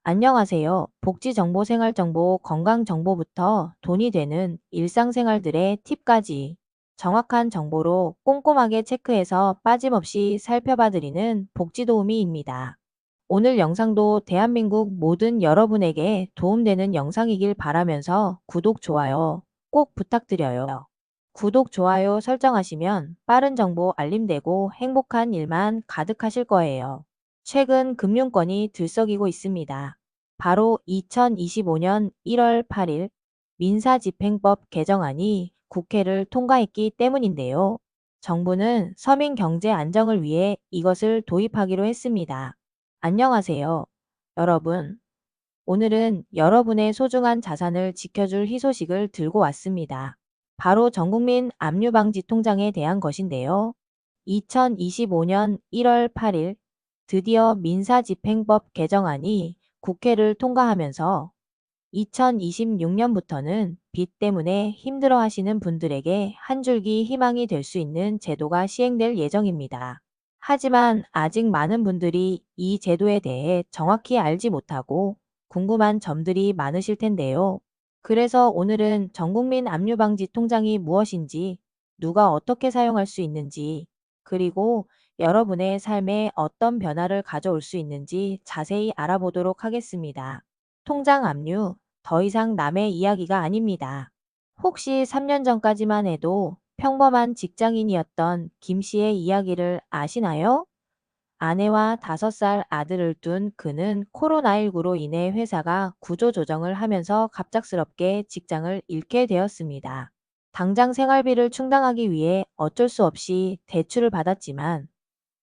안녕하세요. 복지정보, 생활정보, 건강정보부터 돈이 되는 일상생활들의 팁까지 정확한 정보로 꼼꼼하게 체크해서 빠짐없이 살펴봐드리는 복지도우미입니다. 오늘 영상도 대한민국 모든 여러분에게 도움되는 영상이길 바라면서 구독, 좋아요 꼭 부탁드려요. 구독, 좋아요 설정하시면 빠른 정보 알림되고 행복한 일만 가득하실 거예요. 최근 금융권이 들썩이고 있습니다. 바로 2025년 1월 8일 민사집행법 개정안이 국회를 통과했기 때문인데요. 정부는 서민 경제 안정을 위해 이것을 도입하기로 했습니다. 안녕하세요, 여러분. 오늘은 여러분의 소중한 자산을 지켜줄 희소식을 들고 왔습니다. 바로 전국민 압류방지 통장에 대한 것인데요. 2025년 1월 8일 드디어 민사집행법 개정안이 국회를 통과하면서 2026년부터는 빚 때문에 힘들어 하시는 분들에게 한 줄기 희망이 될 수 있는 제도가 시행될 예정입니다. 하지만 아직 많은 분들이 이 제도에 대해 정확히 알지 못하고 궁금한 점들이 많으실 텐데요. 그래서 오늘은 전국민 압류방지 통장이 무엇인지, 누가 어떻게 사용할 수 있는지, 그리고 여러분의 삶에 어떤 변화를 가져올 수 있는지 자세히 알아보도록 하겠습니다. 통장 압류, 더 이상 남의 이야기가 아닙니다. 혹시 3년 전까지만 해도 평범한 직장인이었던 김 씨의 이야기를 아시나요? 아내와 5살 아들을 둔 그는 코로나19로 인해 회사가 구조조정을 하면서 갑작스럽게 직장을 잃게 되었습니다. 당장 생활비를 충당하기 위해 어쩔 수 없이 대출을 받았지만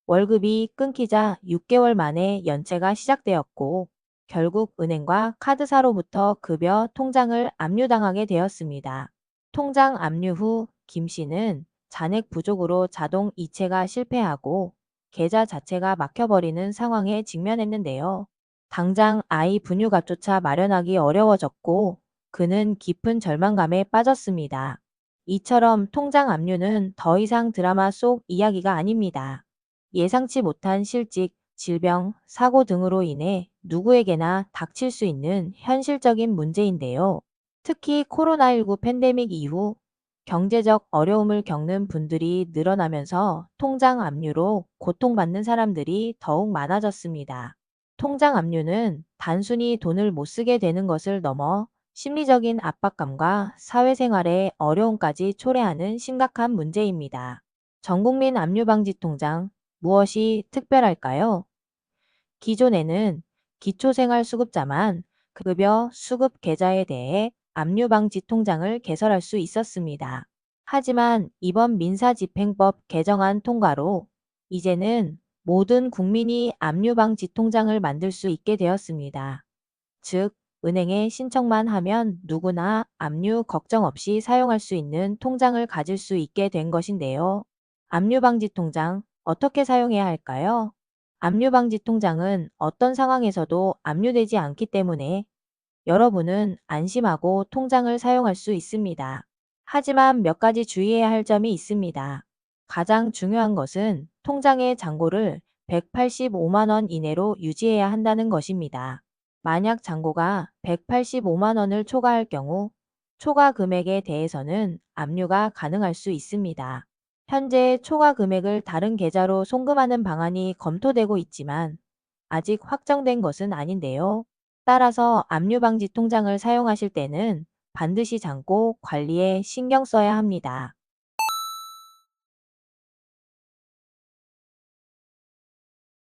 월급이 끊기자 6개월 만에 연체가 시작되었고 결국 은행과 카드사로부터 급여 통장을 압류당하게 되었습니다. 통장 압류 후 김 씨는 잔액 부족으로 자동 이체가 실패하고 계좌 자체가 막혀버리는 상황에 직면했는데요. 당장 아이 분유값조차 마련하기 어려워졌고 그는 깊은 절망감에 빠졌습니다. 이처럼 통장 압류는 더 이상 드라마 속 이야기가 아닙니다. 예상치 못한 실직, 질병, 사고 등으로 인해 누구에게나 닥칠 수 있는 현실적인 문제인데요. 특히 코로나19 팬데믹 이후 경제적 어려움을 겪는 분들이 늘어나면서 통장 압류로 고통받는 사람들이 더욱 많아졌습니다. 통장 압류는 단순히 돈을 못 쓰게 되는 것을 넘어 심리적인 압박감과 사회생활의 어려움까지 초래하는 심각한 문제입니다. 전국민 압류방지 통장, 무엇이 특별할까요? 기존에는 기초생활수급자만 급여 수급 계좌에 대해 압류방지 통장을 개설할 수 있었습니다. 하지만 이번 민사집행법 개정안 통과로 이제는 모든 국민이 압류방지 통장을 만들 수 있게 되었습니다. 즉, 은행에 신청만 하면 누구나 압류 걱정 없이 사용할 수 있는 통장을 가질 수 있게 된 것인데요. 압류방지 통장, 어떻게 사용해야 할까요? 압류방지 통장은 어떤 상황에서도 압류되지 않기 때문에 여러분은 안심하고 통장을 사용할 수 있습니다. 하지만 몇 가지 주의해야 할 점이 있습니다. 가장 중요한 것은 통장의 잔고를 185만 원 이내로 유지해야 한다는 것입니다. 만약 잔고가 185만 원을 초과할 경우 초과 금액에 대해서는 압류가 가능할 수 있습니다. 현재 초과 금액을 다른 계좌로 송금하는 방안이 검토되고 있지만 아직 확정된 것은 아닌데요. 따라서 압류방지 통장을 사용하실 때는 반드시 잔고 관리에 신경 써야 합니다.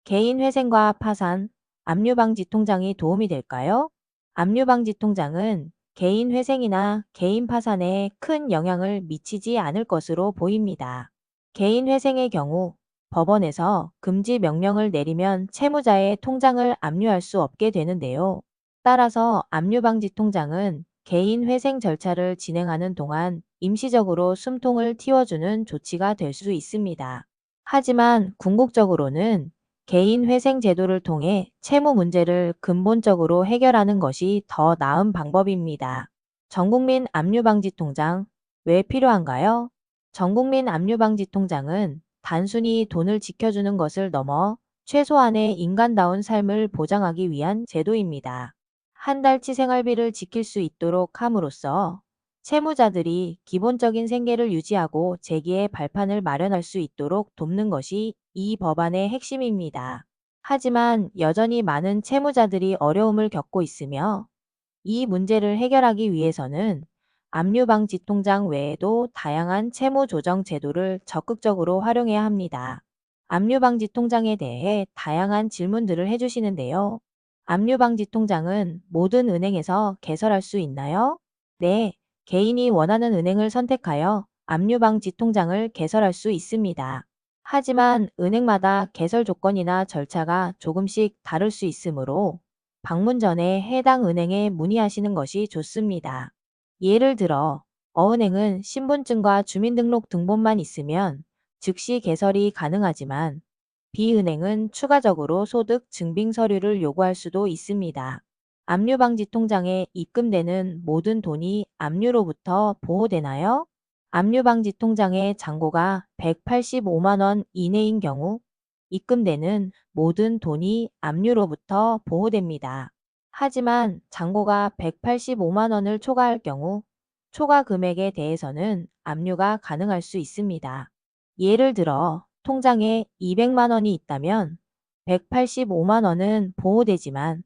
개인회생과 파산, 압류방지 통장이 도움이 될까요? 압류방지 통장은 개인회생이나 개인 파산에 큰 영향을 미치지 않을 것으로 보입니다. 개인회생의 경우 법원에서 금지 명령을 내리면 채무자의 통장을 압류할 수 없게 되는데요. 따라서 압류방지 통장은 개인회생 절차를 진행하는 동안 임시적으로 숨통을 틔워주는 조치가 될 수 있습니다. 하지만 궁극적으로는 개인회생 제도를 통해 채무 문제를 근본적으로 해결하는 것이 더 나은 방법입니다. 전국민 압류방지 통장, 왜 필요한가요? 전국민 압류방지 통장은 단순히 돈을 지켜주는 것을 넘어 최소한의 인간다운 삶을 보장하기 위한 제도입니다. 한 달치 생활비를 지킬 수 있도록 함으로써 채무자들이 기본적인 생계를 유지하고 재기의 발판을 마련할 수 있도록 돕는 것이 이 법안의 핵심입니다. 하지만 여전히 많은 채무자들이 어려움을 겪고 있으며 이 문제를 해결하기 위해서는 압류방지 통장 외에도 다양한 채무 조정 제도를 적극적으로 활용해야 합니다. 압류방지 통장에 대해 다양한 질문들을 해주시는데요. 압류방지 통장은 모든 은행에서 개설할 수 있나요? 네, 개인이 원하는 은행을 선택하여 압류방지 통장을 개설할 수 있습니다. 하지만 은행마다 개설 조건이나 절차가 조금씩 다를 수 있으므로 방문 전에 해당 은행에 문의하시는 것이 좋습니다. 예를 들어 어은행은 신분증과 주민등록 등본만 있으면 즉시 개설이 가능하지만 B은행은 추가적으로 소득 증빙 서류를 요구할 수도 있습니다. 압류방지 통장에 입금되는 모든 돈이 압류로부터 보호되나요? 압류방지 통장의 잔고가 185만 원 이내인 경우 입금되는 모든 돈이 압류로부터 보호됩니다. 하지만 잔고가 185만 원을 초과할 경우 초과 금액에 대해서는 압류가 가능할 수 있습니다. 예를 들어 통장에 200만 원이 있다면 185만 원은 보호되지만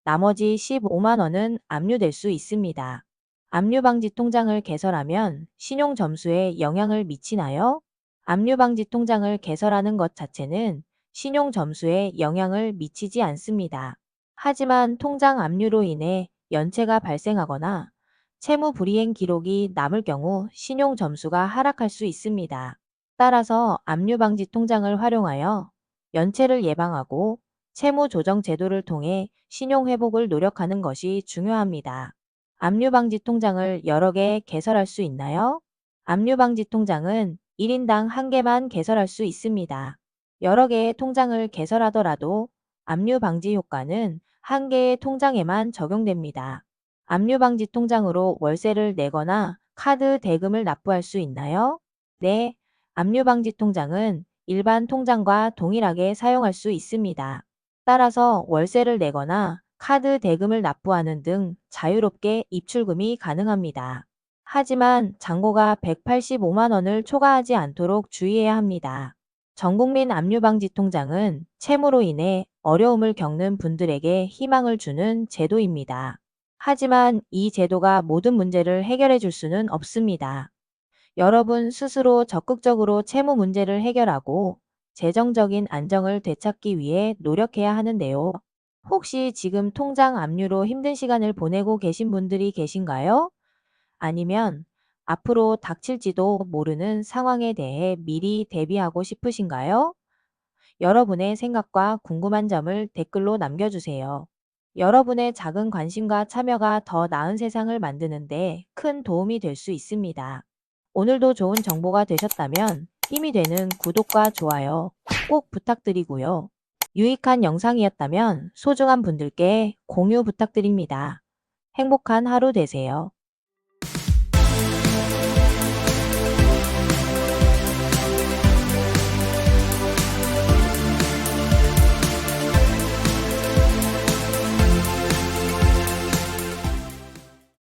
나머지 15만 원은 압류될 수 있습니다. 압류방지 통장을 개설하면 신용점수에 영향을 미치나요? 압류방지 통장을 개설하는 것 자체는 신용점수에 영향을 미치지 않습니다. 하지만 통장 압류로 인해 연체가 발생하거나 채무 불이행 기록이 남을 경우 신용점수가 하락할 수 있습니다. 따라서 압류방지 통장을 활용하여 연체를 예방하고 채무 조정 제도를 통해 신용 회복을 노력하는 것이 중요합니다. 압류방지 통장을 여러 개 개설할 수 있나요? 압류방지 통장은 1인당 1개만 개설할 수 있습니다. 여러 개의 통장을 개설하더라도 압류방지 효과는 1개의 통장에만 적용됩니다. 압류방지 통장으로 월세를 내거나 카드 대금을 납부할 수 있나요? 네, 압류방지 통장은 일반 통장과 동일하게 사용할 수 있습니다. 따라서 월세를 내거나 카드 대금을 납부하는 등 자유롭게 입출금이 가능합니다. 하지만 잔고가 185만 원을 초과하지 않도록 주의해야 합니다. 전국민 압류방지 통장은 채무로 인해 어려움을 겪는 분들에게 희망을 주는 제도입니다. 하지만 이 제도가 모든 문제를 해결해 줄 수는 없습니다. 여러분 스스로 적극적으로 채무 문제를 해결하고 재정적인 안정을 되찾기 위해 노력해야 하는데요. 혹시 지금 통장 압류로 힘든 시간을 보내고 계신 분들이 계신가요? 아니면 앞으로 닥칠지도 모르는 상황에 대해 미리 대비하고 싶으신가요? 여러분의 생각과 궁금한 점을 댓글로 남겨주세요. 여러분의 작은 관심과 참여가 더 나은 세상을 만드는데 큰 도움이 될 수 있습니다. 오늘도 좋은 정보가 되셨다면 힘이 되는 구독과 좋아요 꼭 부탁드리고요. 유익한 영상이었다면 소중한 분들께 공유 부탁드립니다. 행복한 하루 되세요.